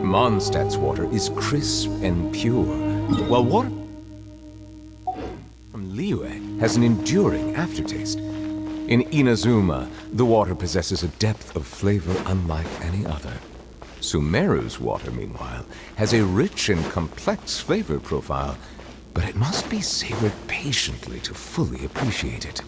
Mondstadt's water is crisp and pure, while water from Liyue has an enduring aftertaste. In Inazuma, the water possesses a depth of flavor unlike any other. Sumeru's water, meanwhile, has a rich and complex flavor profile, but it must be savored patiently to fully appreciate it.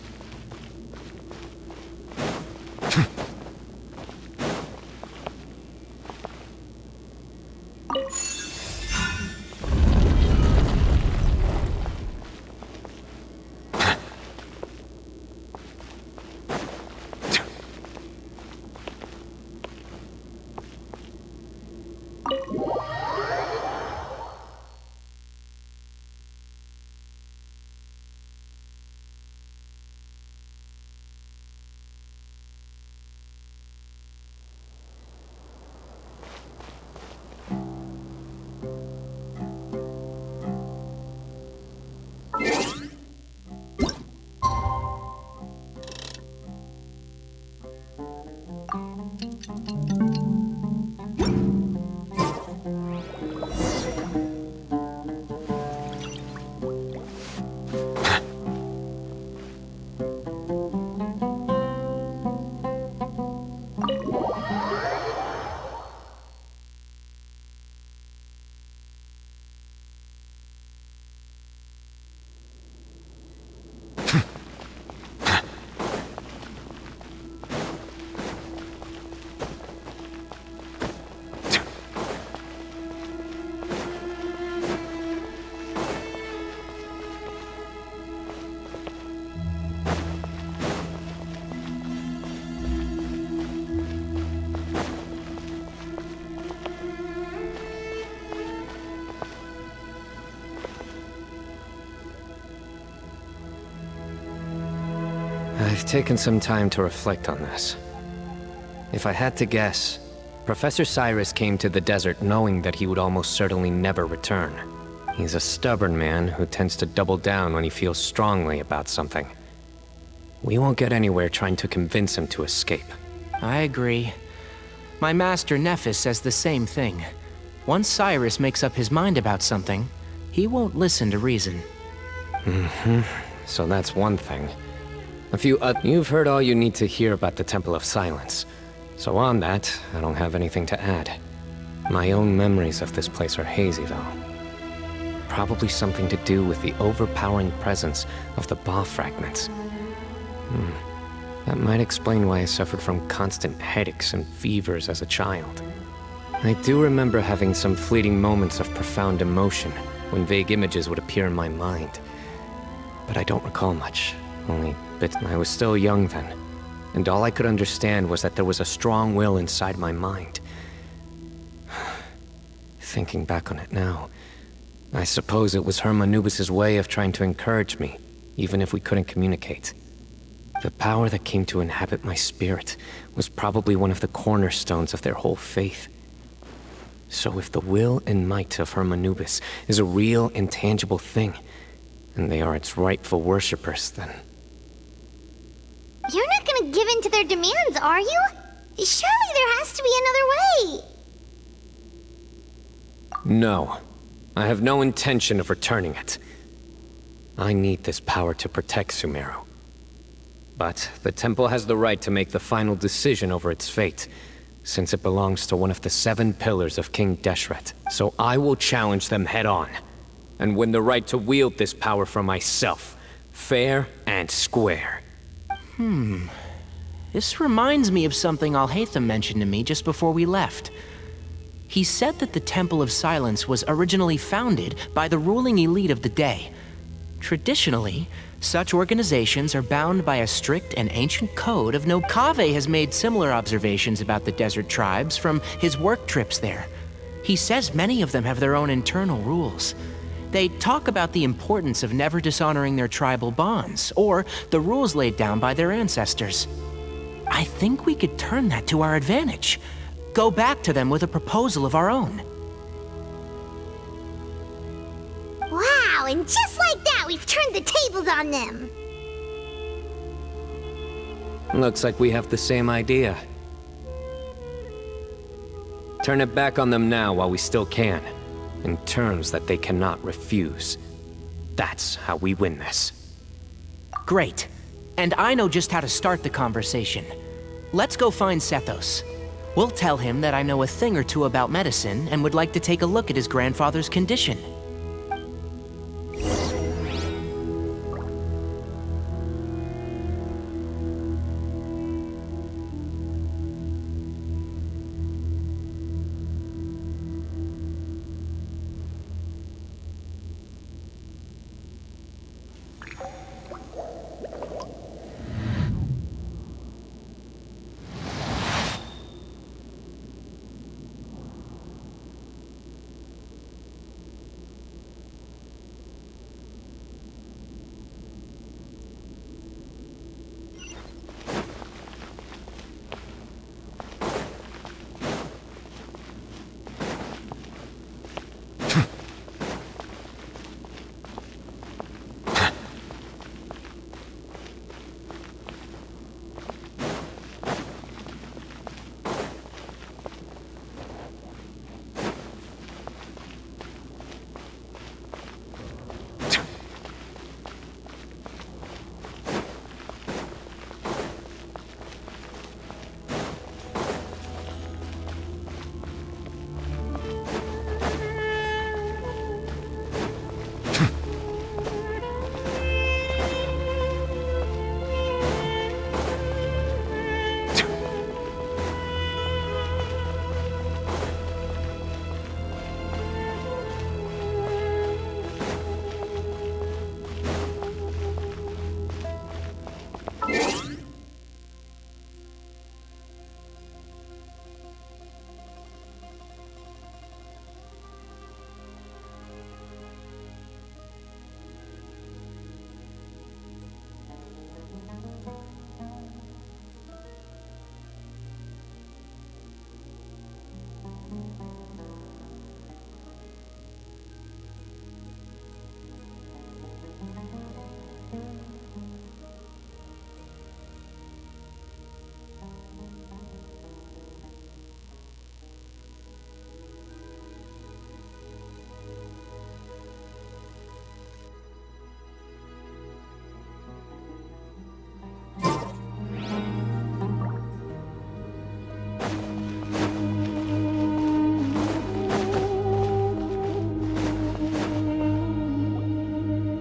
I've taken some time to reflect on this. If I had to guess, Professor Cyrus came to the desert knowing that he would almost certainly never return. He's a stubborn man who tends to double down when he feels strongly about something. We won't get anywhere trying to convince him to escape. I agree. My master Nephis says the same thing. Once Cyrus makes up his mind about something, he won't listen to reason. So that's one thing. You've heard all you need to hear about the Temple of Silence. So on that, I don't have anything to add. My own memories of this place are hazy, though. Probably something to do with the overpowering presence of the Ba fragments. That might explain why I suffered from constant headaches and fevers as a child. I do remember having some fleeting moments of profound emotion when vague images would appear in my mind. But I don't recall much, only bits. I was still young then, and all I could understand was that there was a strong will inside my mind. Thinking back on it now, I suppose it was Hermanubis' way of trying to encourage me, even if we couldn't communicate. The power that came to inhabit my spirit was probably one of the cornerstones of their whole faith. So if the will and might of Hermanubis is a real, intangible thing, and they are its rightful worshippers, then... You're not gonna give in to their demands, are you? Surely there has to be another way! No. I have no intention of returning it. I need this power to protect Sumeru. But the temple has the right to make the final decision over its fate, since it belongs to one of the 7 pillars of King Deshret. So I will challenge them head-on, and win the right to wield this power for myself, fair and square. This reminds me of something Alhaitham mentioned to me just before we left. He said that the Temple of Silence was originally founded by the ruling elite of the day. Traditionally, such organizations are bound by a strict and ancient code of no. Kaveh has made similar observations about the desert tribes from his work trips there. He says many of them have their own internal rules. They talk about the importance of never dishonoring their tribal bonds, or the rules laid down by their ancestors. I think we could turn that to our advantage. Go back to them with a proposal of our own. Wow, and just like that, we've turned the tables on them! Looks like we have the same idea. Turn it back on them now while we still can, in terms that they cannot refuse. That's how we win this. Great. And I know just how to start the conversation. Let's go find Sethos. We'll tell him that I know a thing or two about medicine and would like to take a look at his grandfather's condition.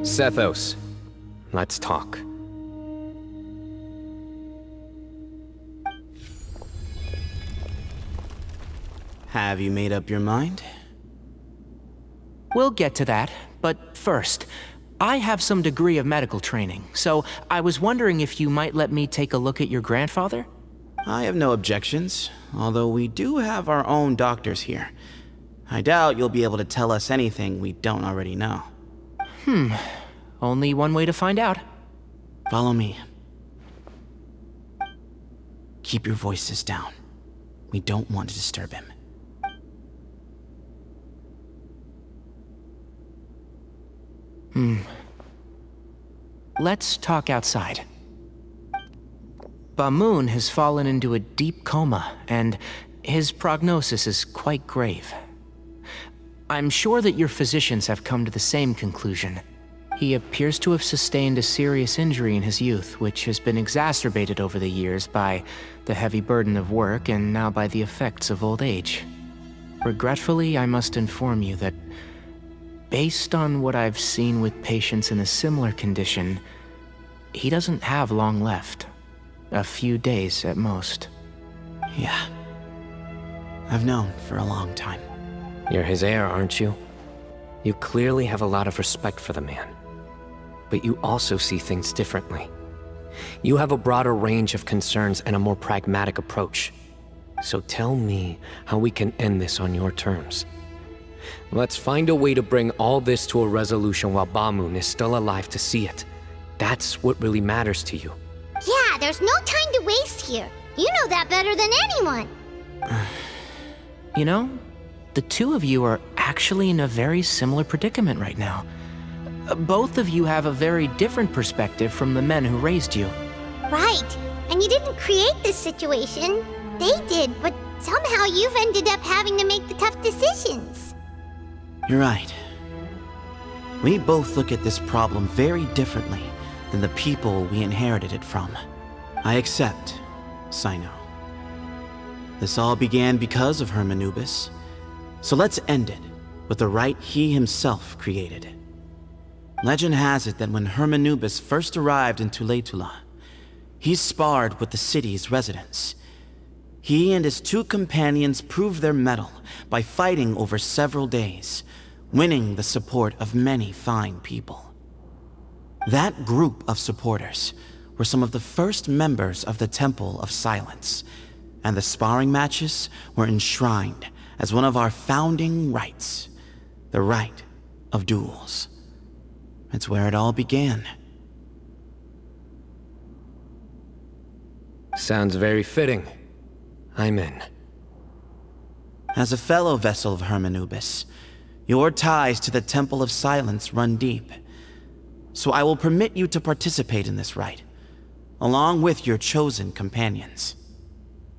Sethos, let's talk. Have you made up your mind? We'll get to that, but first, I have some degree of medical training, so I was wondering if you might let me take a look at your grandfather? I have no objections, although we do have our own doctors here. I doubt you'll be able to tell us anything we don't already know. Only one way to find out. Follow me. Keep your voices down. We don't want to disturb him. Let's talk outside. Bamoon has fallen into a deep coma, and his prognosis is quite grave. I'm sure that your physicians have come to the same conclusion. He appears to have sustained a serious injury in his youth, which has been exacerbated over the years by the heavy burden of work and now by the effects of old age. Regretfully, I must inform you that, based on what I've seen with patients in a similar condition, he doesn't have long left. A few days at most. Yeah. I've known for a long time. You're his heir, aren't you? You clearly have a lot of respect for the man. But you also see things differently. You have a broader range of concerns and a more pragmatic approach. So tell me how we can end this on your terms. Let's find a way to bring all this to a resolution while Bamoon is still alive to see it. That's what really matters to you. Yeah, there's no time to waste here. You know that better than anyone. You know, the two of you are actually in a very similar predicament right now. Both of you have a very different perspective from the men who raised you. Right. And you didn't create this situation. They did, but Somehow you've ended up having to make the tough decisions. You're right. We both look at this problem very differently than the people we inherited it from. I accept, Cyno. This all began because of Hermanubis, so let's end it with the rite he himself created. Legend has it that when Hermanubis first arrived in Tuletula, he sparred with the city's residents. He and his 2 companions proved their mettle by fighting over several days, winning the support of many fine people. That group of supporters were some of the first members of the Temple of Silence, and the sparring matches were enshrined as one of our founding rites, the rite of duels. It's where it all began. Sounds very fitting. I'm in. As a fellow vessel of Hermanubis, your ties to the Temple of Silence run deep. So I will permit you to participate in this rite, along with your chosen companions.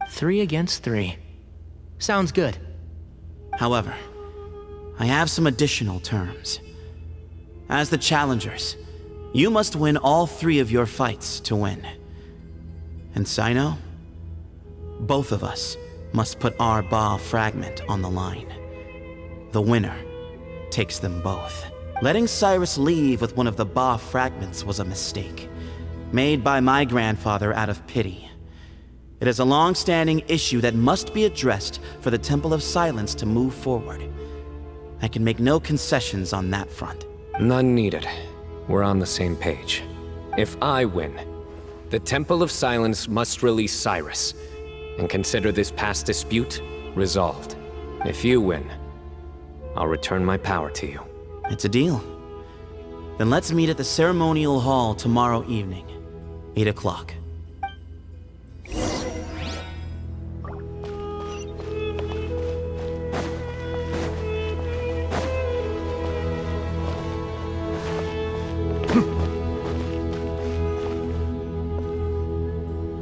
3 against 3. Sounds good. However, I have some additional terms. As the challengers, you must win all 3 of your fights to win. And Cyno, both of us must put our Ba fragment on the line. The winner takes them both. Letting Cyrus leave with one of the Ba fragments was a mistake, made by my grandfather out of pity. It is a long-standing issue that must be addressed for the Temple of Silence to move forward. I can make no concessions on that front. None needed. We're on the same page. If I win, the Temple of Silence must release Cyrus, and consider this past dispute resolved. If you win, I'll return my power to you. It's a deal. Then let's meet at the ceremonial hall tomorrow evening, 8 o'clock.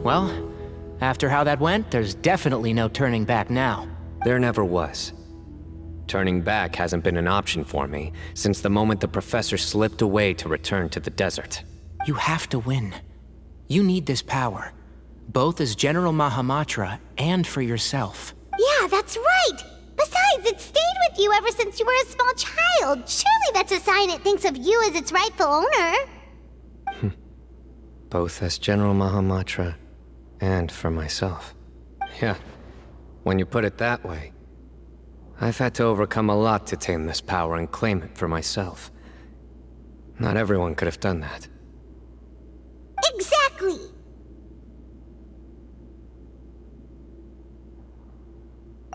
Well, after how that went, there's definitely no turning back now. There never was. Turning back hasn't been an option for me since the moment the professor slipped away to return to the desert. You have to win. You need this power, both as General Mahamatra and for yourself. Yeah, that's right! Besides, it stayed with you ever since you were a small child. Surely that's a sign it thinks of you as its rightful owner. Both as General Mahamatra and for myself. Yeah, when you put it that way. I've had to overcome a lot to tame this power and claim it for myself. Not everyone could have done that. Exactly!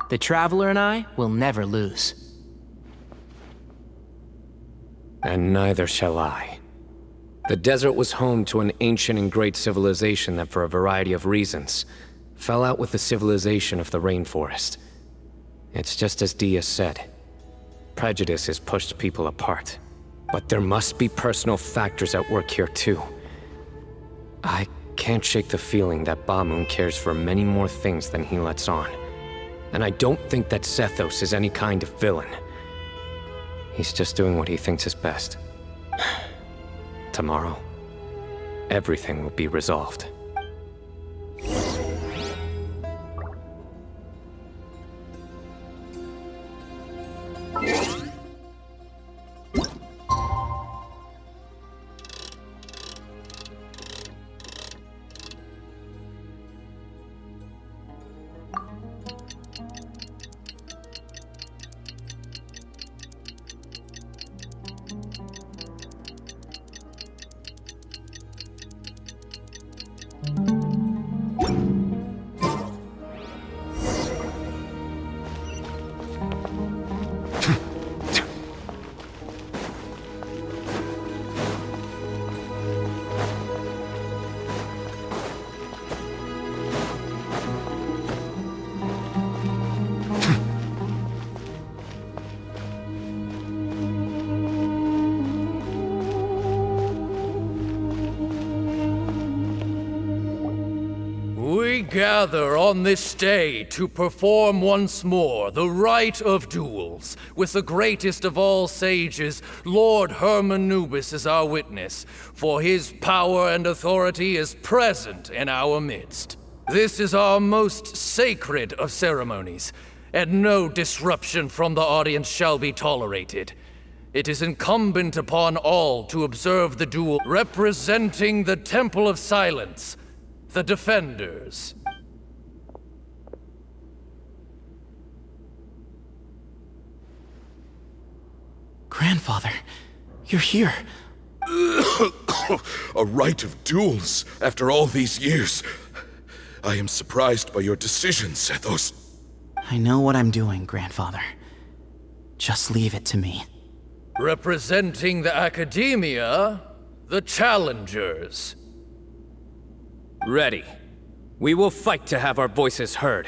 The Traveler and I will never lose. And neither shall I. The desert was home to an ancient and great civilization that, for a variety of reasons, fell out with the civilization of the rainforest. It's just as Dia said. Prejudice has pushed people apart. But there must be personal factors at work here too. I can't shake the feeling that Bamun cares for many more things than he lets on. And I don't think that Sethos is any kind of villain. He's just doing what he thinks is best. Tomorrow, everything will be resolved. gather on this day to perform once more the rite of duels, with the greatest of all sages, Lord Hermanubis, as our witness, for his power and authority is present in our midst. This is our most sacred of ceremonies, and no disruption from the audience shall be tolerated. It is incumbent upon all to observe the duel, representing the Temple of Silence, the Defenders. Grandfather, you're here. A rite of duels after all these years. I am surprised by your decision, Sethos. I know what I'm doing, Grandfather. Just leave it to me. Representing the Academia, the Challengers. Ready. We will fight to have our voices heard.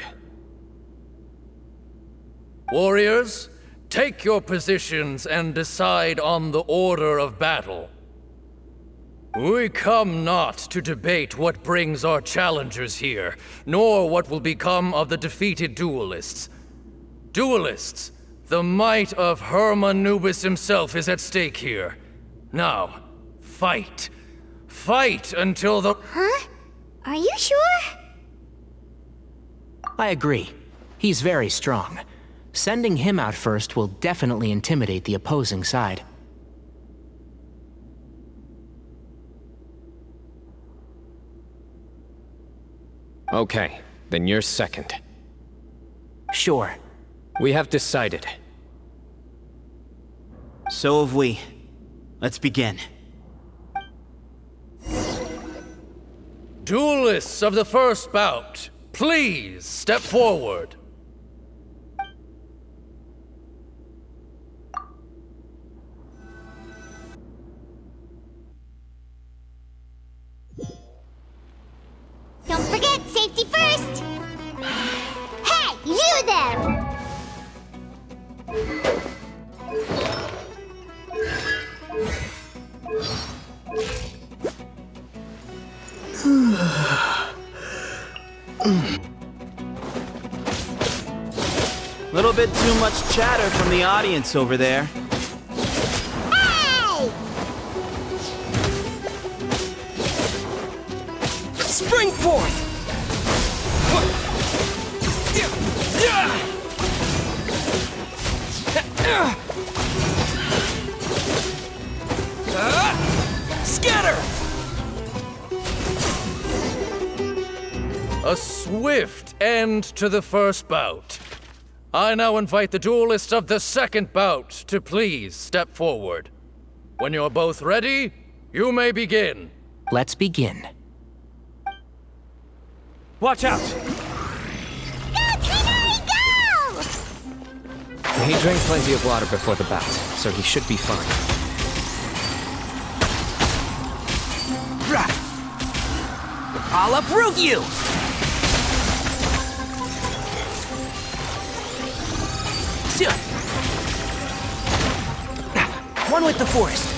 Warriors, take your positions and decide on the order of battle. We come not to debate what brings our challengers here, nor what will become of the defeated duelists. Duelists, the might of Hermanubis himself is at stake here. Now, fight. Fight until the— Huh? Are you sure? I agree. He's very strong. Sending him out first will definitely intimidate the opposing side. Okay, then you're second. Sure. We have decided. So have we. Let's begin. Duelists of the first bout, please step forward. Don't forget, safety first! Hey, you there! Little bit too much chatter from the audience over there. Hey! Spring forth! Scatter! A swift end to the first bout. I now invite the duelists of the second bout to please step forward. When you're both ready, you may begin. Let's begin. Watch out! Go, Cyno, go! He drank plenty of water before the bout, so he should be fine. I'll uproot you! One with the forest.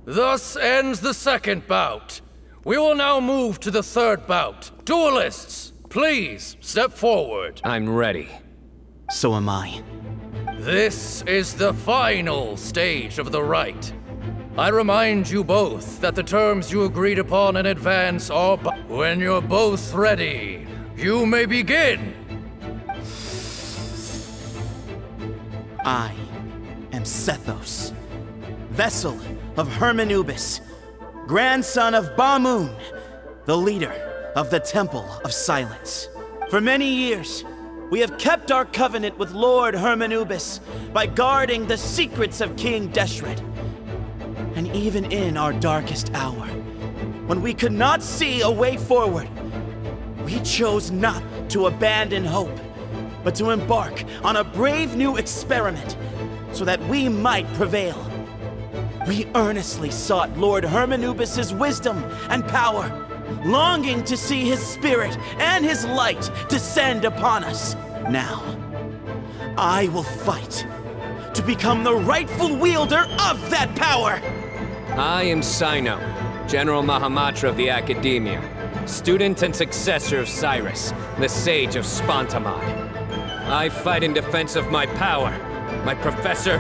Thus ends the second bout. We will now move to the third bout. Duelists, please step forward. I'm ready. So am I. This is the final stage of the rite. I remind you both that the terms you agreed upon in advance are when you're both ready, you may begin. I am Sethos, vessel of Hermanubis, grandson of Bamoon, the leader of the Temple of Silence. For many years, we have kept our covenant with Lord Hermanubis by guarding the secrets of King Deshret. And even in our darkest hour, when we could not see a way forward, we chose not to abandon hope, but to embark on a brave new experiment so that we might prevail. We earnestly sought Lord Hermanubis' wisdom and power, longing to see his spirit and his light descend upon us. Now, I will fight to become the rightful wielder of that power! I am Cyno, General Mahamatra of the Academia, student and successor of Cyrus, the Sage of Spontamod. I fight in defense of my power, my professor,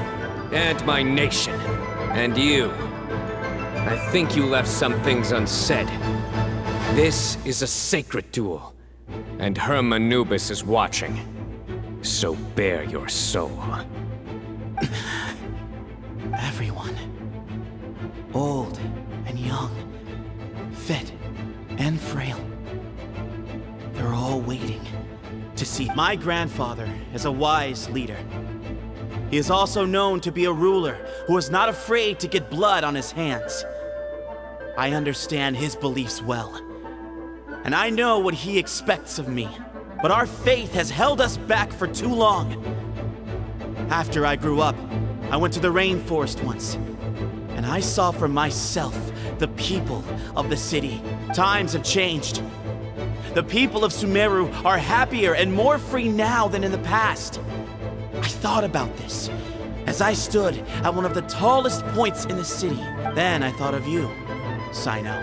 and my nation. And you. I think you left some things unsaid. This is a sacred duel, and Hermanubis is watching. So bare your soul. Everyone, old and young, fit and frail, they're all waiting to see. My grandfather is a wise leader. He is also known to be a ruler who is not afraid to get blood on his hands. I understand his beliefs well, and I know what he expects of me. But our faith has held us back for too long. After I grew up, I went to the rainforest once, and I saw for myself the people of the city. Times have changed. The people of Sumeru are happier and more free now than in the past. I thought about this as I stood at one of the tallest points in the city. Then I thought of you, Cyno.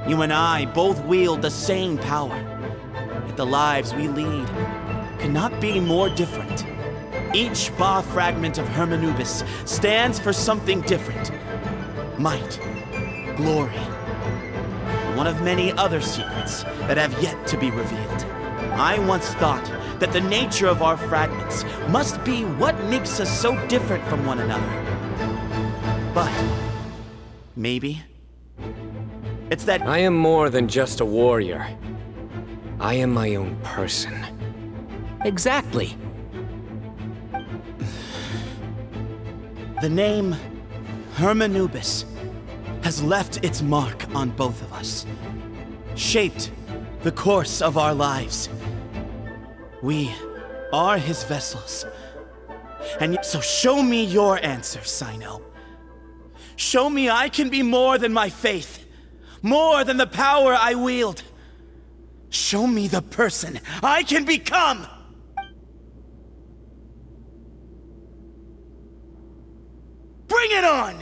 You and I both wield the same power. Yet the lives we lead could not be more different. Each Ba fragment of Hermanubis stands for something different. Might, glory, and one of many other secrets that have yet to be revealed. I once thought that the nature of our fragments must be what makes us so different from one another. But maybe it's that I am more than just a warrior. I am my own person. Exactly. the name Hermanubis has left its mark on both of us, shaped the course of our lives. We are his vessels. And so show me your answer, Cyno. Show me I can be more than my faith, more than the power I wield. Show me the person I can become! Bring it on!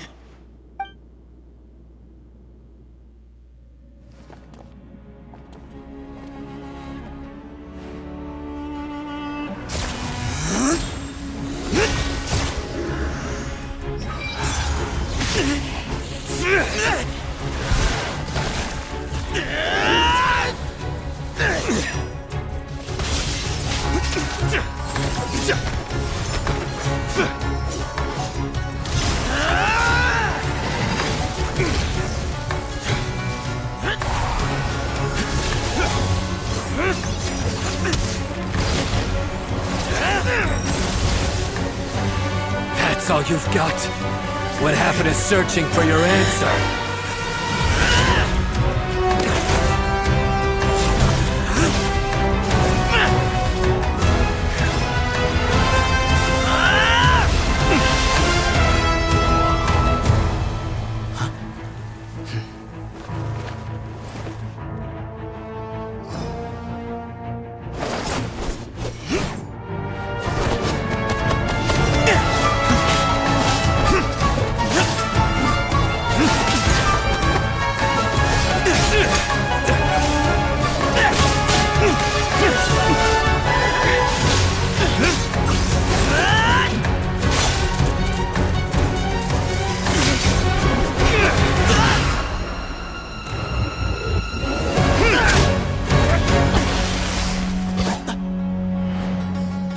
That's all you've got? What happened to searching for your answer?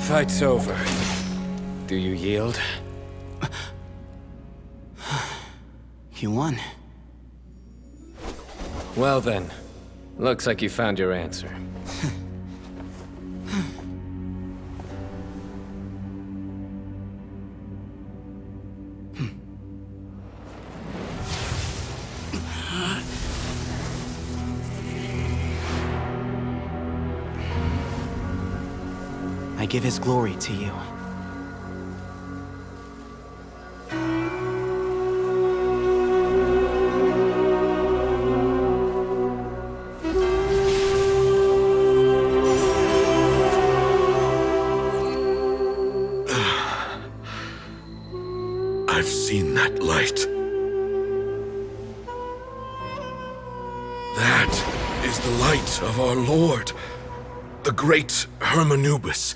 Fight's over. Do you yield? You won. Well then, looks like you found your answer. I give his glory to you. that light. That is the light of our Lord, the great Hermanubis,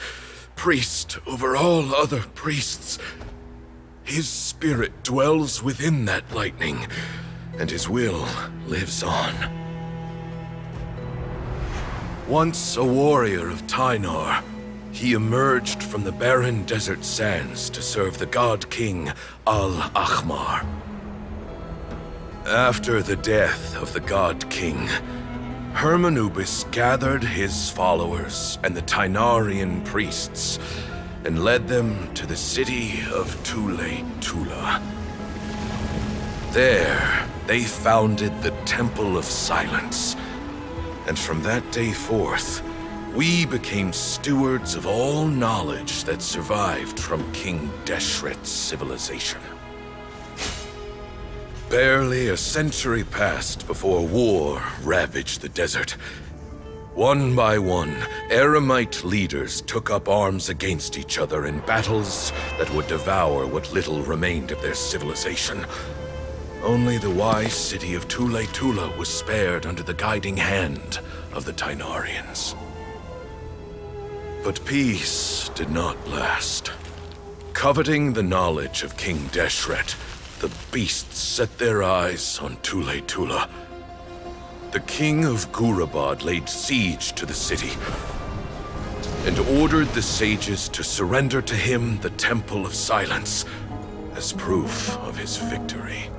priest over all other priests. His spirit dwells within that lightning, and his will lives on. Once a warrior of Tynar, he emerged from the barren desert sands to serve the god king Al-Ahmar. After the death of the god king, Hermanubis gathered his followers and the Tynarian priests and led them to the city of Tule-Tula. There, they founded the Temple of Silence, and from that day forth, we became stewards of all knowledge that survived from King Deshret's civilization. Barely a century passed before war ravaged the desert. One by one, Eremite leaders took up arms against each other in battles that would devour what little remained of their civilization. Only the wise city of Tule-Tula was spared under the guiding hand of the Tynarians. But peace did not last. Coveting the knowledge of King Deshret, the beasts set their eyes on Tule-Tula. The king of Gurabad laid siege to the city and ordered the sages to surrender to him the Temple of Silence as proof of his victory.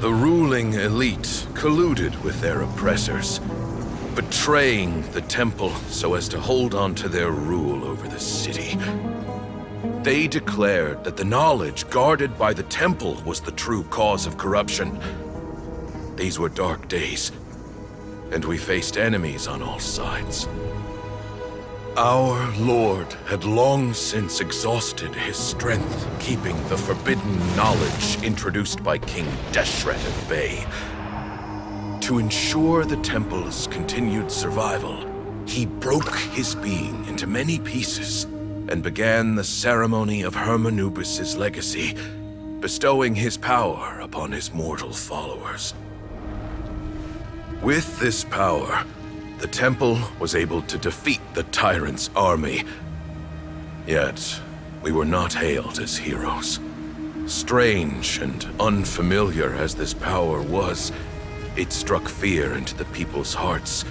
The ruling elite colluded with their oppressors, betraying the temple so as to hold on to their rule over the city. They declared that the knowledge guarded by the temple was the true cause of corruption. These were dark days, and we faced enemies on all sides. Our Lord had long since exhausted his strength, keeping the forbidden knowledge introduced by King Deshret at bay. To ensure the temple's continued survival, he broke his being into many pieces and began the ceremony of Hermanubis' legacy, bestowing his power upon his mortal followers. With this power, the temple was able to defeat the tyrant's army. Yet, we were not hailed as heroes. Strange and unfamiliar as this power was, it struck fear into the people's hearts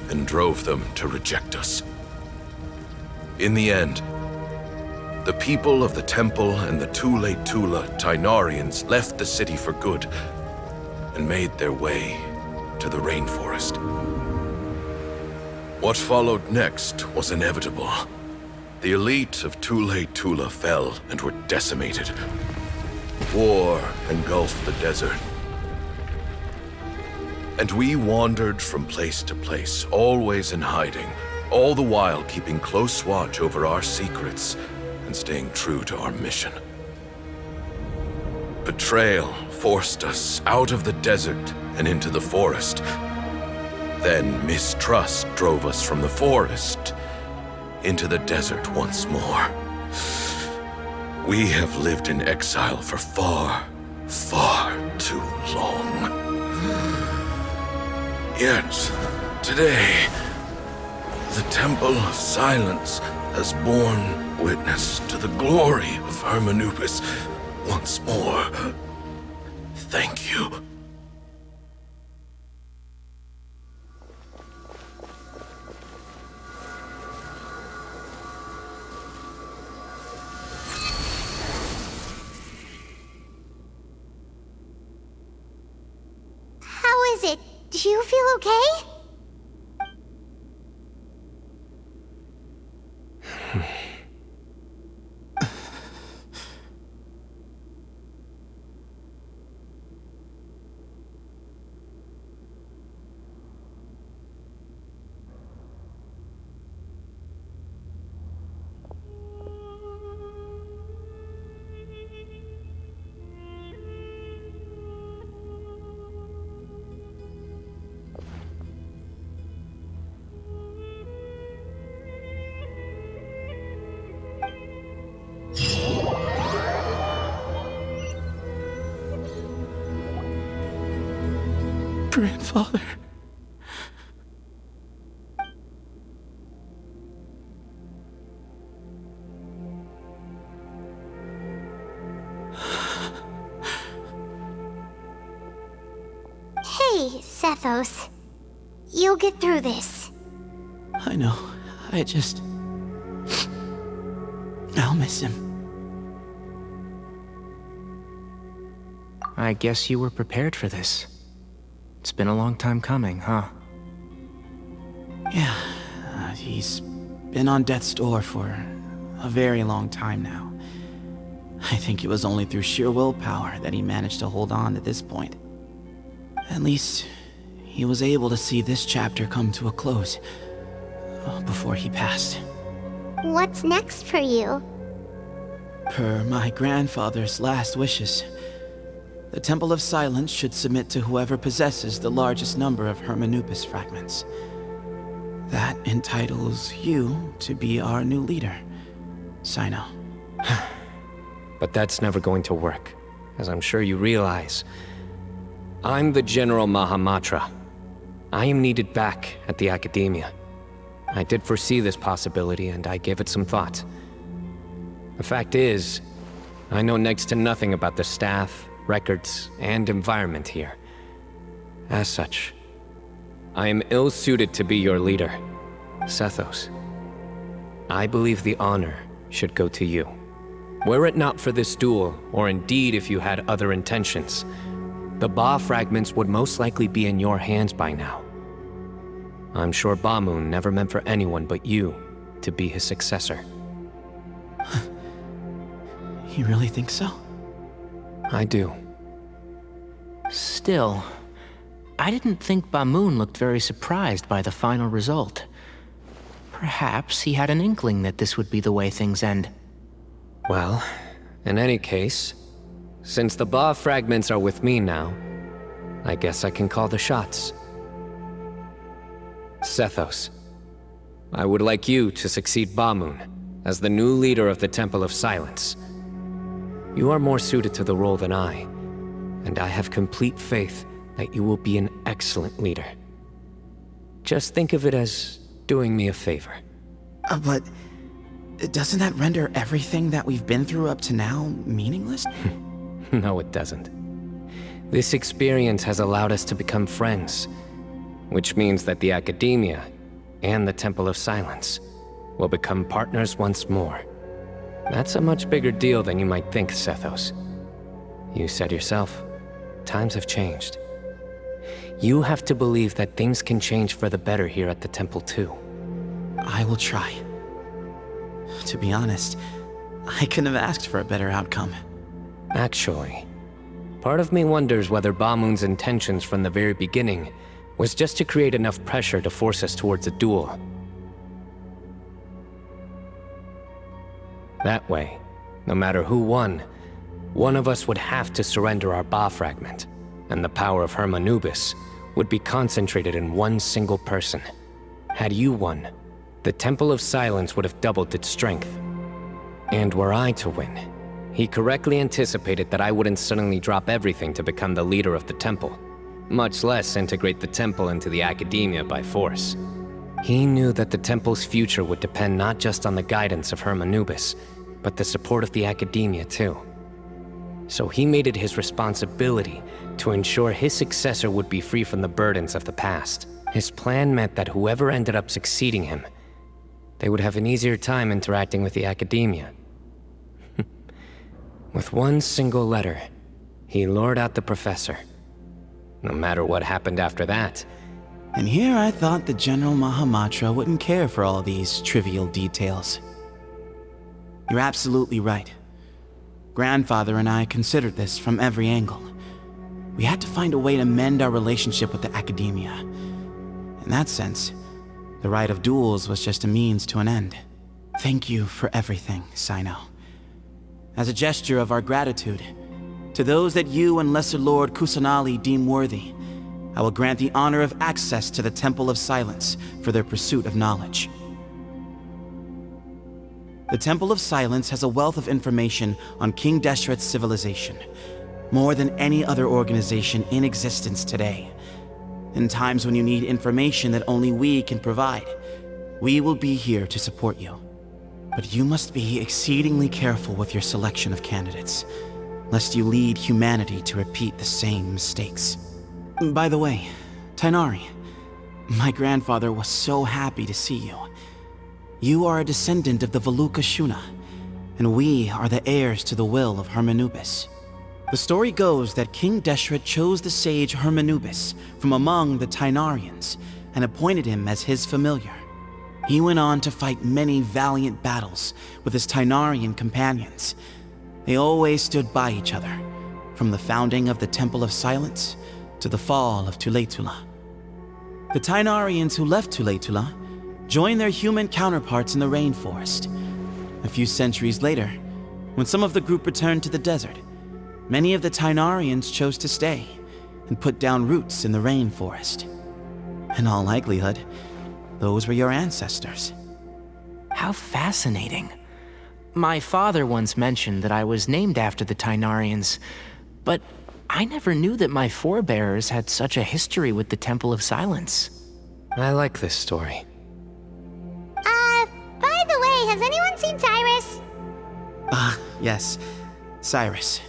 and drove them to reject us. In the end, the people of the temple and the Tule-Tula Tynarians left the city for good and made their way to the rainforest. What followed next was inevitable. The elite of Tule-Tula fell and were decimated. War engulfed the desert. And we wandered from place to place, always in hiding, all the while keeping close watch over our secrets and staying true to our mission. Betrayal forced us out of the desert and into the forest. Then mistrust drove us from the forest into the desert once more. We have lived in exile for far, far too long. Yet, today, the Temple of Silence has borne witness to the glory of Hermanubis once more. Thank you. How is it? Do you feel okay? Grandfather. Hey, Sethos. You'll get through this. I know. I'll miss him. I guess you were prepared for this. It's been a long time coming, huh? Yeah, he's been on death's door for a very long time now. I think it was only through sheer willpower that he managed to hold on to this point. At least, he was able to see this chapter come to a close before he passed. What's next for you? Per my grandfather's last wishes, the Temple of Silence should submit to whoever possesses the largest number of Hermanubis fragments. That entitles you to be our new leader, Cyno. But that's never going to work, as I'm sure you realize. I'm the General Mahamatra. I am needed back at the Academia. I did foresee this possibility, and I gave it some thought. The fact is, I know next to nothing about the staff, records, and environment here. As such, I am ill-suited to be your leader, Sethos. I believe the honor should go to you. Were it not for this duel, or indeed if you had other intentions, the Ba fragments would most likely be in your hands by now. I'm sure Bamoon never meant for anyone but you to be his successor. You really think so? I do. Still, I didn't think Bamoon looked very surprised by the final result. Perhaps he had an inkling that this would be the way things end. Well, in any case, since the Ba fragments are with me now, I guess I can call the shots. Sethos, I would like you to succeed Bamoon as the new leader of the Temple of Silence. You are more suited to the role than I, and I have complete faith that you will be an excellent leader. Just think of it as doing me a favor. But doesn't that render everything that we've been through up to now meaningless? No, it doesn't. This experience has allowed us to become friends, which means that the Academia and the Temple of Silence will become partners once more. That's a much bigger deal than you might think, Sethos. You said yourself, times have changed. You have to believe that things can change for the better here at the Temple too. I will try. To be honest, I couldn't have asked for a better outcome. Actually, part of me wonders whether Bamoon's intentions from the very beginning was just to create enough pressure to force us towards a duel. That way, no matter who won, one of us would have to surrender our Ba fragment, and the power of Hermanubis would be concentrated in one single person. Had you won, the Temple of Silence would have doubled its strength. And were I to win, he correctly anticipated that I wouldn't suddenly drop everything to become the leader of the Temple, much less integrate the Temple into the Academia by force. He knew that the Temple's future would depend not just on the guidance of Hermanubis, but the support of the Academia too. So he made it his responsibility to ensure his successor would be free from the burdens of the past. His plan meant that whoever ended up succeeding him, they would have an easier time interacting with the Academia. With one single letter, he lured out the professor. No matter what happened after that. And here I thought the General Mahamatra wouldn't care for all these trivial details. You're absolutely right. Grandfather and I considered this from every angle. We had to find a way to mend our relationship with the Academia. In that sense, the right of duels was just a means to an end. Thank you for everything, Cyno. As a gesture of our gratitude, to those that you and Lesser Lord Kusanali deem worthy, I will grant the honor of access to the Temple of Silence for their pursuit of knowledge. The Temple of Silence has a wealth of information on King Deshret's civilization, more than any other organization in existence today. In times when you need information that only we can provide, we will be here to support you. But you must be exceedingly careful with your selection of candidates, lest you lead humanity to repeat the same mistakes. By the way, Tighnari, my grandfather was so happy to see you. You are a descendant of the Veluca Shuna, and we are the heirs to the will of Hermanubis. The story goes that King Deshret chose the sage Hermanubis from among the Tighnarians and appointed him as his familiar. He went on to fight many valiant battles with his Tighnarian companions. They always stood by each other, from the founding of the Temple of Silence to the fall of Tuletula. The Tighnarians who left Tuletula joined their human counterparts in the rainforest. A few centuries later, when some of the group returned to the desert, many of the Tighnarians chose to stay and put down roots in the rainforest. In all likelihood, those were your ancestors. How fascinating. My father once mentioned that I was named after the Tighnarians, but I never knew that my forebears had such a history with the Temple of Silence. I like this story. By the way, has anyone seen Cyrus? Yes, Cyrus.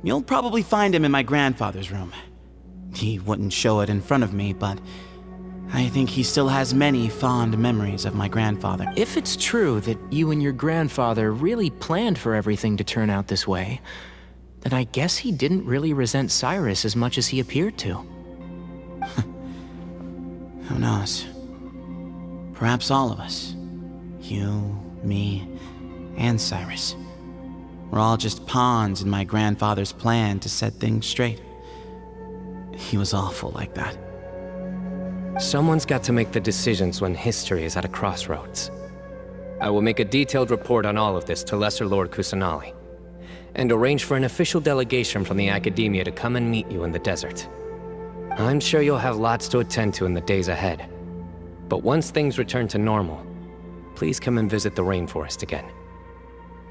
You'll probably find him in my grandfather's room. He wouldn't show it in front of me, but I think he still has many fond memories of my grandfather. If it's true that you and your grandfather really planned for everything to turn out this way, then I guess he didn't really resent Cyrus as much as he appeared to. Who knows? Perhaps all of us. You, me, and Cyrus. We're all just pawns in my grandfather's plan to set things straight. He was awful like that. Someone's got to make the decisions when history is at a crossroads. I will make a detailed report on all of this to Lesser Lord Kusanali, and arrange for an official delegation from the Academia to come and meet you in the desert. I'm sure you'll have lots to attend to in the days ahead. But once things return to normal, please come and visit the rainforest again.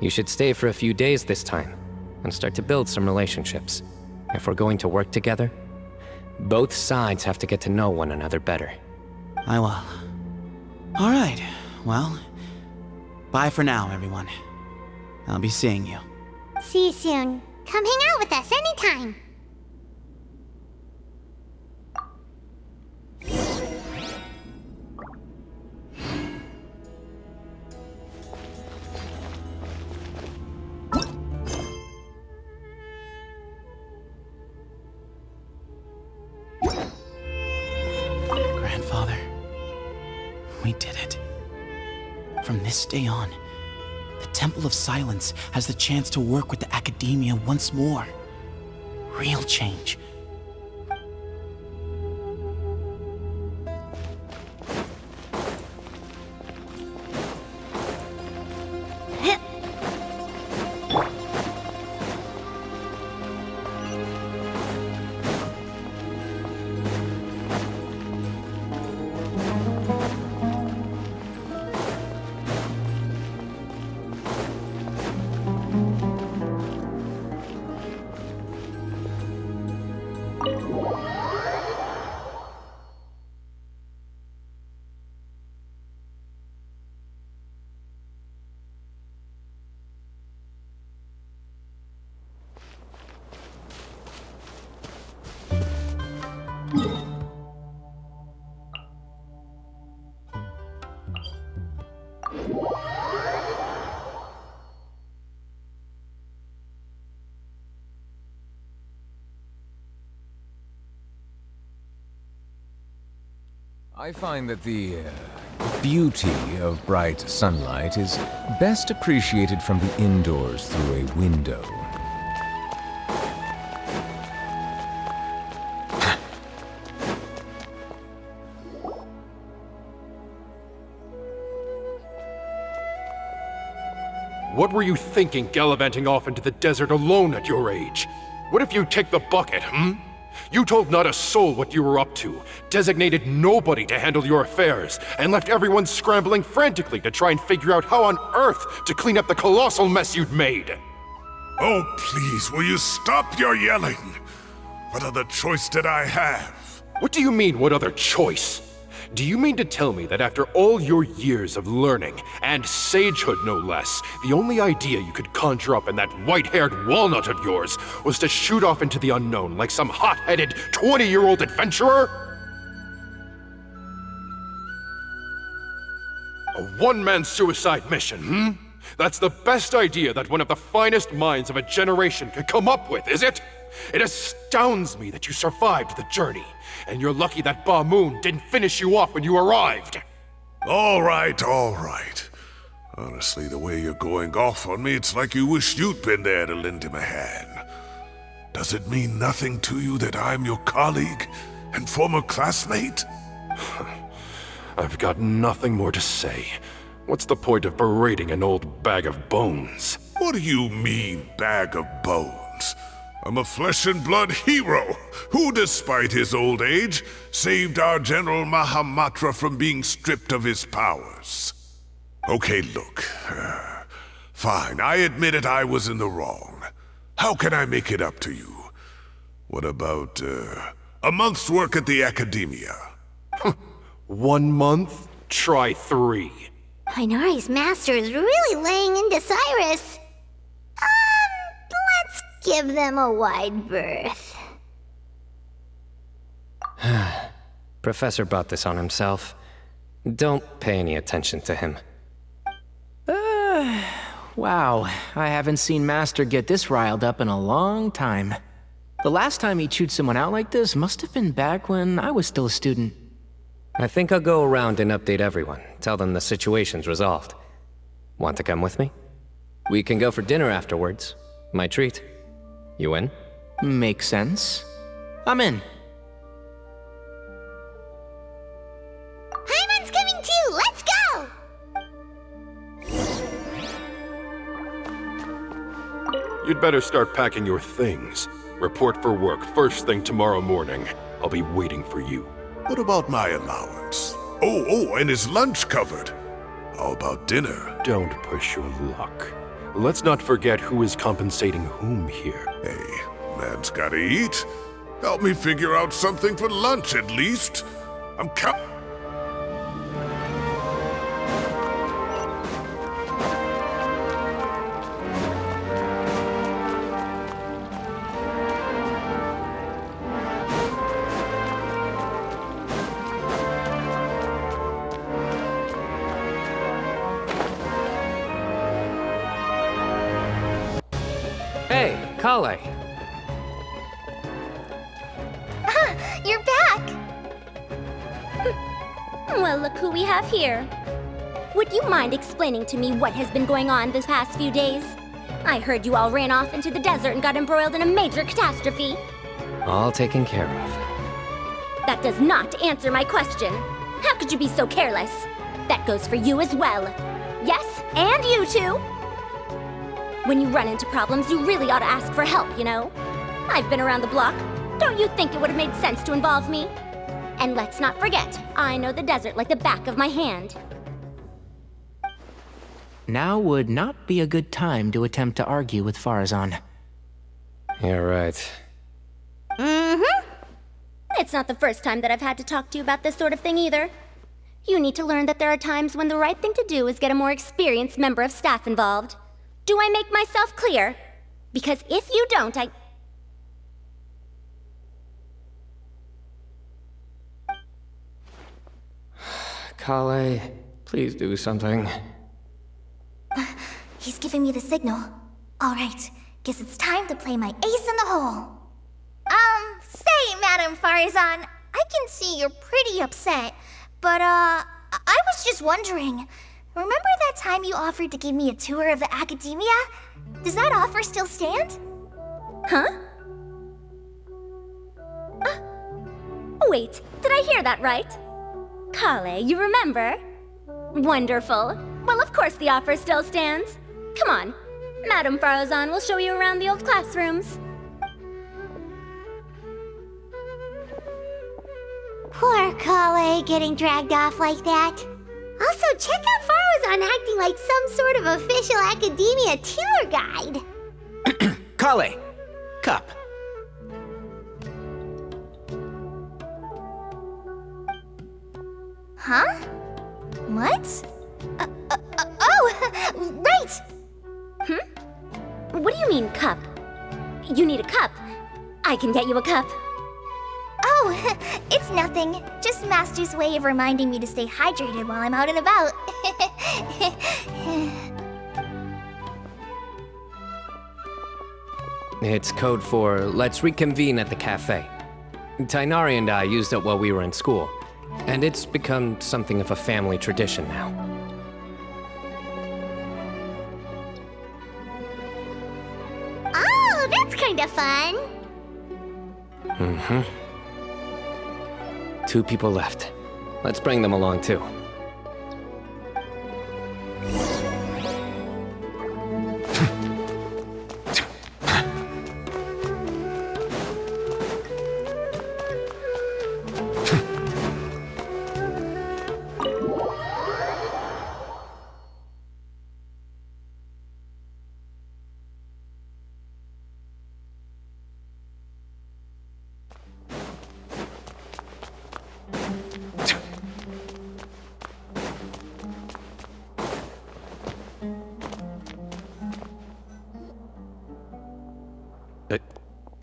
You should stay for a few days this time, and start to build some relationships. If we're going to work together, both sides have to get to know one another better. I will. All right, well, bye for now, everyone. I'll be seeing you. See you soon. Come hang out with us anytime. Grandfather, we did it. From this day on, the Temple of Silence has the chance to work with the Academia once more. Real change. I find that the beauty of bright sunlight is best appreciated from the indoors through a window. What were you thinking, gallivanting off into the desert alone at your age? What if you take the bucket, You told not a soul what you were up to, designated nobody to handle your affairs, and left everyone scrambling frantically to try and figure out how on earth to clean up the colossal mess you'd made. Oh, please, will you stop your yelling? What other choice did I have? What do you mean, what other choice? Do you mean to tell me that after all your years of learning, and sagehood no less, the only idea you could conjure up in that white-haired walnut of yours was to shoot off into the unknown like some hot-headed 20-year-old adventurer? A one-man suicide mission, That's the best idea that one of the finest minds of a generation could come up with, is it? It astounds me that you survived the journey, and you're lucky that Ba Moon didn't finish you off when you arrived. All right. Honestly, the way you're going off on me, it's like you wish you'd been there to lend him a hand. Does it mean nothing to you that I'm your colleague and former classmate? I've got nothing more to say. What's the point of berating an old bag of bones? What do you mean, bag of bones? I'm a flesh and blood hero who, despite his old age, saved our General Mahamatra from being stripped of his powers. Okay, look. Fine, I admit it, I was in the wrong. How can I make it up to you? What about, a month's work at the Academia? 1 month? Try 3. Inari's master is really laying into Cyrus. Let's give them a wide berth. Professor brought this on himself. Don't pay any attention to him. Wow, I haven't seen Master get this riled up in a long time. The last time he chewed someone out like this must have been back when I was still a student. I think I'll go around and update everyone, tell them the situation's resolved. Want to come with me? We can go for dinner afterwards. My treat. You in? Makes sense. I'm in. Hyman's coming too! Let's go! You'd better start packing your things. Report for work first thing tomorrow morning. I'll be waiting for you. What about my allowance? Oh, and his lunch covered. How about dinner? Don't push your luck. Let's not forget who is compensating whom here. Hey, man's gotta eat. Help me figure out something for lunch at least. I'm Hey, Kale. You're back! Well, look who we have here. Would you mind explaining to me what has been going on this past few days? I heard you all ran off into the desert and got embroiled in a major catastrophe. All taken care of. That does not answer my question. How could you be so careless? That goes for you as well. Yes, and you too. When you run into problems, you really ought to ask for help, you know? I've been around the block. Don't you think it would have made sense to involve me? And let's not forget, I know the desert like the back of my hand. Now would not be a good time to attempt to argue with Farazan. You're right. Mm-hmm. It's not the first time that I've had to talk to you about this sort of thing either. You need to learn that there are times when the right thing to do is get a more experienced member of staff involved. Do I make myself clear? Because if you don't, Kale, please do something. He's giving me the signal. All right, guess it's time to play my ace in the hole. Say, Madam Farazan, I can see you're pretty upset, but, I was just wondering, remember that time you offered to give me a tour of the Academia? Does that offer still stand? Huh? Wait, did I hear that right? Kale, you remember? Wonderful. Well, of course the offer still stands. Come on, Madam Farazan will show you around the old classrooms. Poor Kale getting dragged off like that. Also, check out Farazan acting like some sort of official Academia tour guide. Kale! Cup! Huh? What? Oh, right! What do you mean, cup? You need a cup. I can get you a cup. Oh, it's nothing. Just Master's way of reminding me to stay hydrated while I'm out and about. It's code for let's reconvene at the cafe. Tighnari and I used it while we were in school, and it's become something of a family tradition now. Oh, that's kind of fun. Mm-hmm. 2 people left. Let's bring them along too.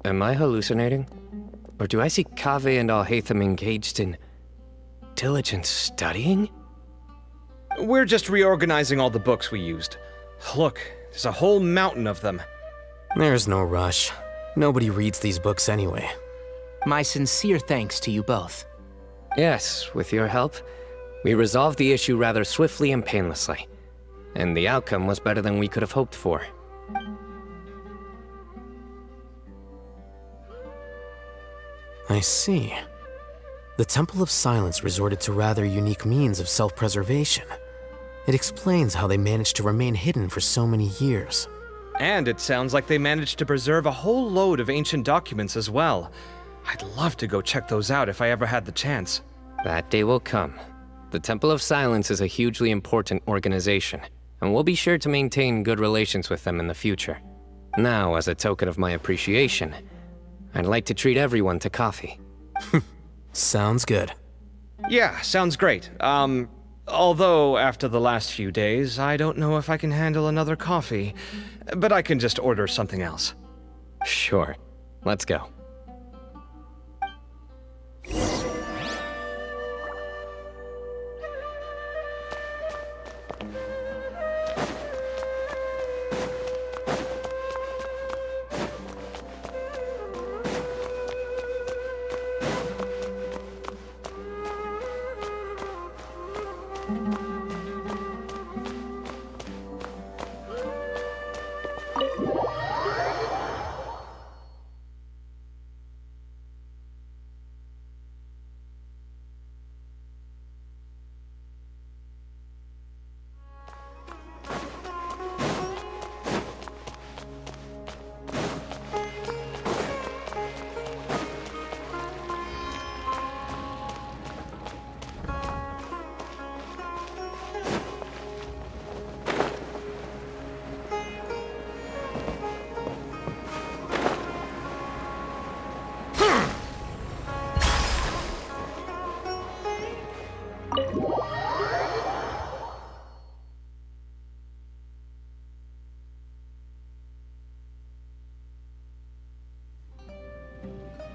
Am I hallucinating? Or do I see Kaveh and Alhaitham engaged in diligent studying? We're just reorganizing all the books we used. Look, there's a whole mountain of them. There's no rush. Nobody reads these books anyway. My sincere thanks to you both. Yes, with your help, we resolved the issue rather swiftly and painlessly. And the outcome was better than we could have hoped for. I see. The Temple of Silence resorted to rather unique means of self-preservation. It explains how they managed to remain hidden for so many years. And it sounds like they managed to preserve a whole load of ancient documents as well. I'd love to go check those out if I ever had the chance. That day will come. The Temple of Silence is a hugely important organization, and we'll be sure to maintain good relations with them in the future. Now, as a token of my appreciation, I'd like to treat everyone to coffee. Sounds good. Yeah, sounds great. Although after the last few days, I don't know if I can handle another coffee, but I can just order something else. Sure. Let's go.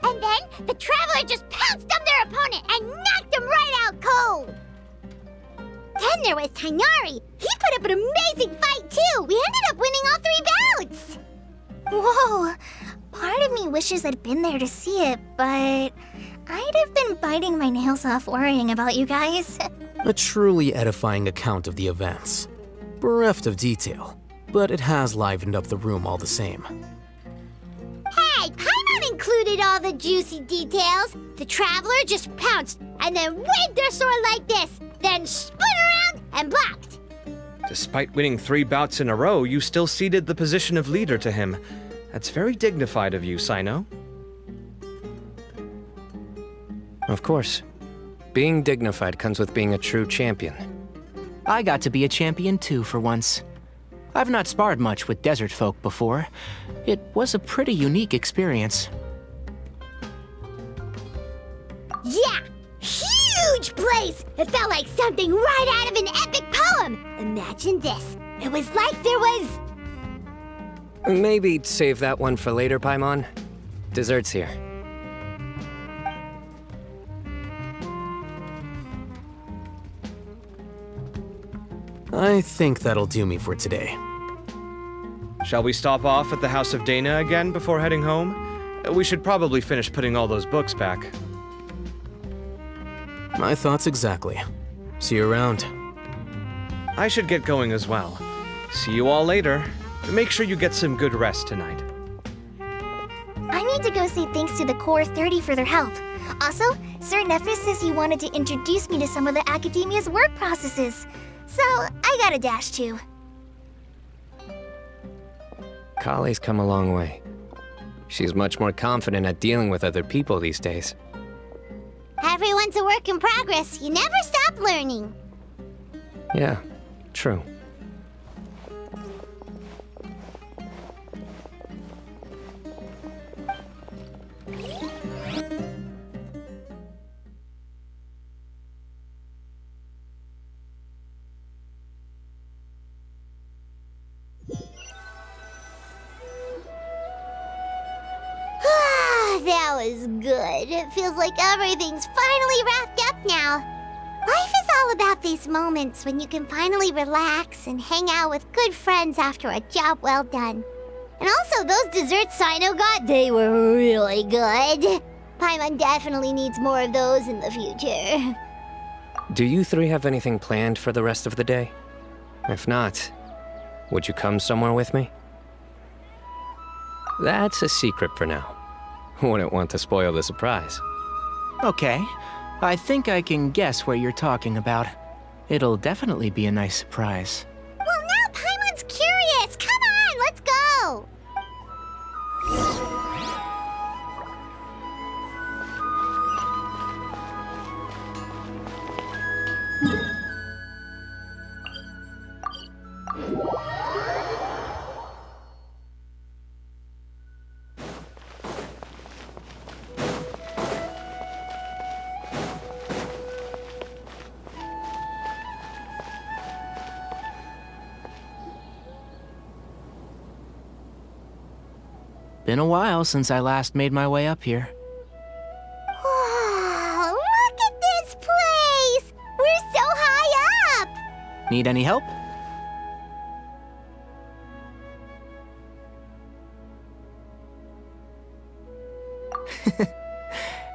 And then, the Traveler just pounced on their opponent and knocked him right out cold! Then there was Tighnari. He put up an amazing fight, too! We ended up winning all 3 bouts! Whoa! Part of me wishes I'd been there to see it, but I'd have been biting my nails off worrying about you guys. A truly edifying account of the events. Bereft of detail, but it has livened up the room all the same. Hey, Paimon included all the juicy details. The Traveler just pounced and then waved their sword like this, then spun around and blocked. Despite winning 3 bouts in a row, you still ceded the position of leader to him. That's very dignified of you, Cyno. Of course. Being dignified comes with being a true champion. I got to be a champion too for once. I've not sparred much with desert folk before. It was a pretty unique experience. Yeah, huge play place! It felt like something right out of an epic poem! Imagine this. It was like there was... Maybe save that one for later, Paimon. Dessert's here. I think that'll do me for today. Shall we stop off at the House of Dana again before heading home? We should probably finish putting all those books back. My thoughts exactly. See you around. I should get going as well. See you all later. Make sure you get some good rest tonight. I need to go say thanks to the Core 30 for their help. Also, Sir Nephis says he wanted to introduce me to some of the Academia's work processes. So, I gotta dash too. Kale's come a long way. She's much more confident at dealing with other people these days. Everyone's a work in progress. You never stop learning. Yeah, true. That was good. It feels like everything's finally wrapped up now. Life is all about these moments when you can finally relax and hang out with good friends after a job well done. And also, those desserts Cyno got, they were really good. Paimon definitely needs more of those in the future. Do you three have anything planned for the rest of the day? If not, would you come somewhere with me? That's a secret for now. Wouldn't want to spoil the surprise. Okay. I think I can guess what you're talking about. It'll definitely be a nice surprise. Well, now Paimon's curious. Come on, let's go. Been a while since I last made my way up here. Wow, look at this place! We're so high up! Need any help?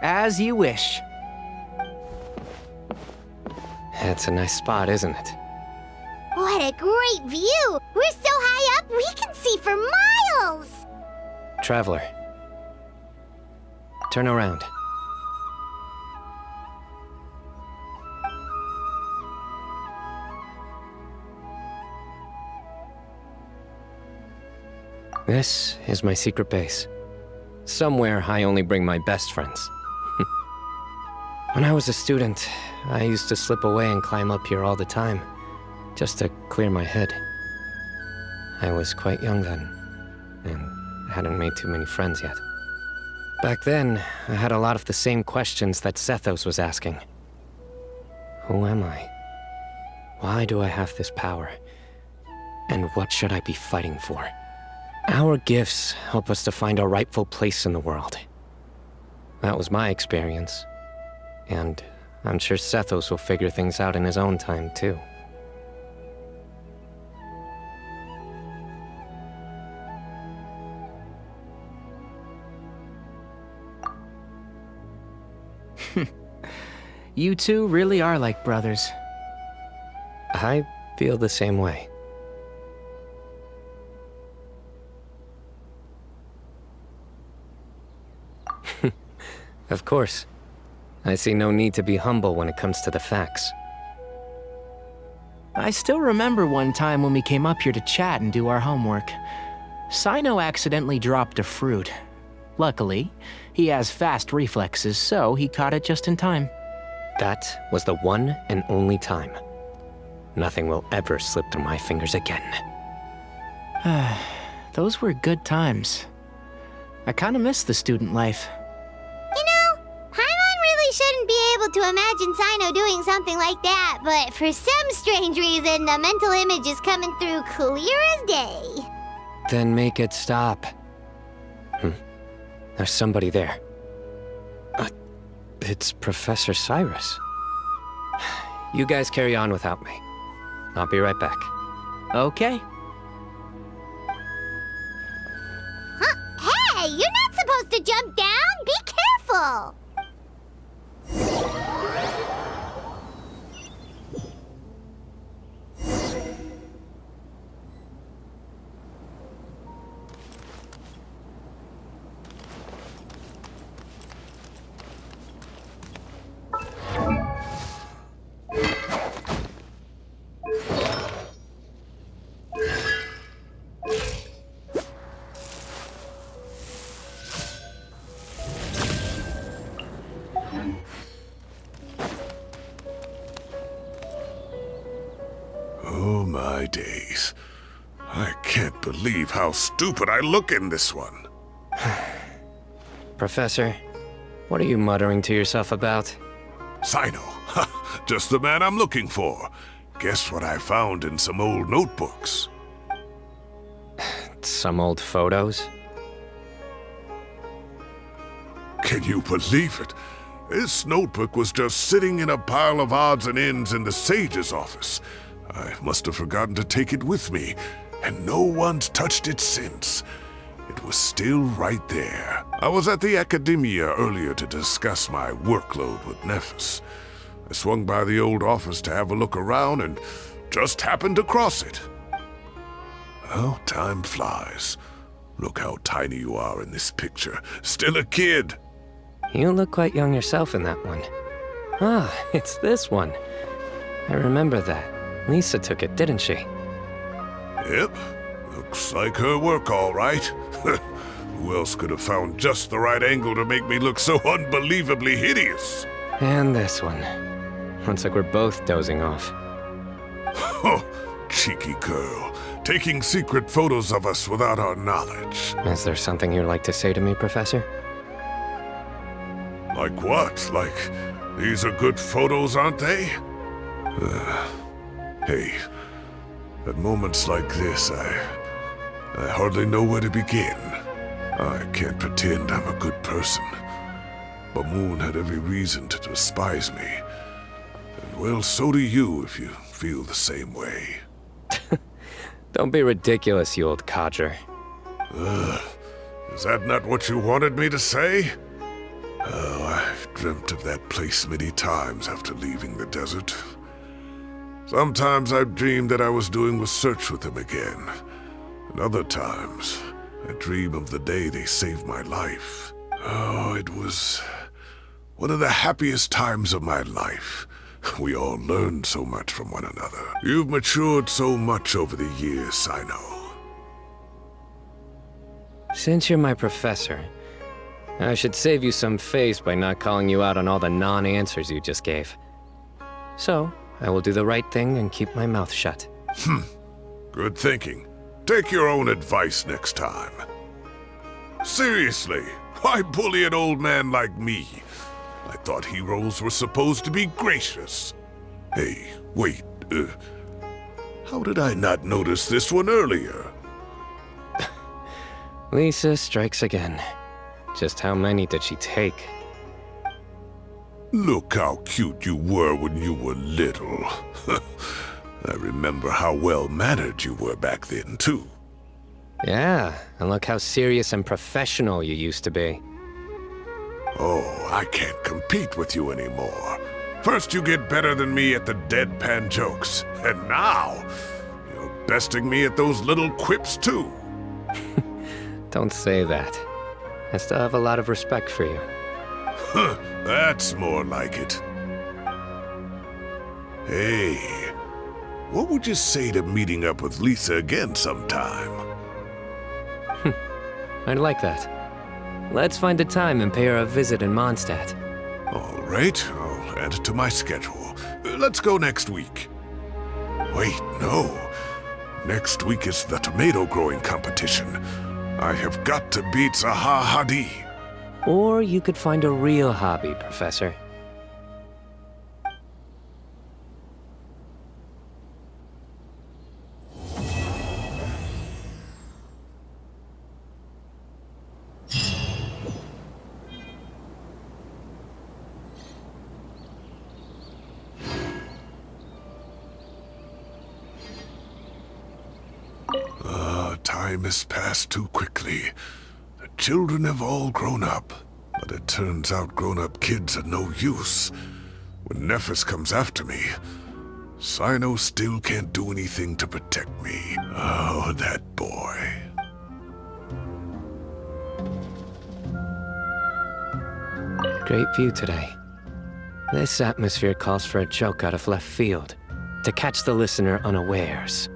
As you wish. It's a nice spot, isn't it? What a great view! We're so high up, we can see for miles! Traveler. Turn around. This is my secret base. Somewhere I only bring my best friends. When I was a student, I used to slip away and climb up here all the time, just to clear my head. I was quite young then, and hadn't made too many friends yet. Back then, I had a lot of the same questions that Sethos was asking. Who am I? Why do I have this power? And what should I be fighting for? Our gifts help us to find our rightful place in the world. That was my experience. And I'm sure Sethos will figure things out in his own time, too. You two really are like brothers. I feel the same way. Of course. I see no need to be humble when it comes to the facts. I still remember one time when we came up here to chat and do our homework. Cyno accidentally dropped a fruit. Luckily, he has fast reflexes, so he caught it just in time. That was the one and only time. Nothing will ever slip through my fingers again. Those were good times. I kinda miss the student life. You know, Paimon really shouldn't be able difficult to imagine Cyno doing something like that, but for some strange reason, the mental image is coming through clear as day. Then make it stop. There's somebody there. It's Professor Cyrus. You guys carry on without me. I'll be right back. Okay. Hey, you're not supposed to jump down! Be careful! Oh my days. I can't believe how stupid I look in this one. Professor, what are you muttering to yourself about? Cyno, just the man I'm looking for. Guess what I found in some old notebooks? Some old photos? Can you believe it? This notebook was just sitting in a pile of odds and ends in the sage's office. I must have forgotten to take it with me, and no one's touched it since. It was still right there. I was at the Academia earlier to discuss my workload with Nephis. I swung by the old office to have a look around and just happened to cross it. Well, time flies. Look how tiny you are in this picture. Still a kid. You look quite young yourself in that one. Ah, it's this one. I remember that. Lisa took it, didn't she? Yep. Looks like her work, all right. Who else could have found just the right angle to make me look so unbelievably hideous? And this one. Looks like we're both dozing off. Oh, cheeky girl. Taking secret photos of us without our knowledge. Is there something you'd like to say to me, Professor? Like what? Like, these are good photos, aren't they? Hey, at moments like this, I hardly know where to begin. I can't pretend I'm a good person. But Moon had every reason to despise me. And well, so do you if you feel the same way. Don't be ridiculous, you old codger. Is that not what you wanted me to say? Oh, I've dreamt of that place many times after leaving the desert. Sometimes I've dreamed that I was doing research with them again. And other times, I dream of the day they saved my life. Oh, it was one of the happiest times of my life. We all learned so much from one another. You've matured so much over the years, Cyno. Since you're my professor, I should save you some face by not calling you out on all the non-answers you just gave. So, I will do the right thing and keep my mouth shut. Good thinking. Take your own advice next time. Seriously, why bully an old man like me? I thought heroes were supposed to be gracious. Hey, wait, how did I not notice this one earlier? Lisa strikes again. Just how many did she take? Look how cute you were when you were little. I remember how well-mannered you were back then, too. Yeah, and look how serious and professional you used to be. Oh, I can't compete with you anymore. First you get better than me at the deadpan jokes, and now you're besting me at those little quips, too. Don't say that. I still have a lot of respect for you. That's more like it. Hey, what would you say to meeting up with Lisa again sometime? I'd like that. Let's find a time and pay her a visit in Mondstadt. All right, I'll add it to my schedule. Let's go next week. Wait, no. Next week is the tomato growing competition. I have got to beat Zaha Hadid. Or you could find a real hobby, Professor. Time has passed too quickly. The children have all grown up, but it turns out grown-up kids are no use. When Nephis comes after me, Cyno still can't do anything to protect me. Oh, that boy. Great view today. This atmosphere calls for a joke out of left field, to catch the listener unawares.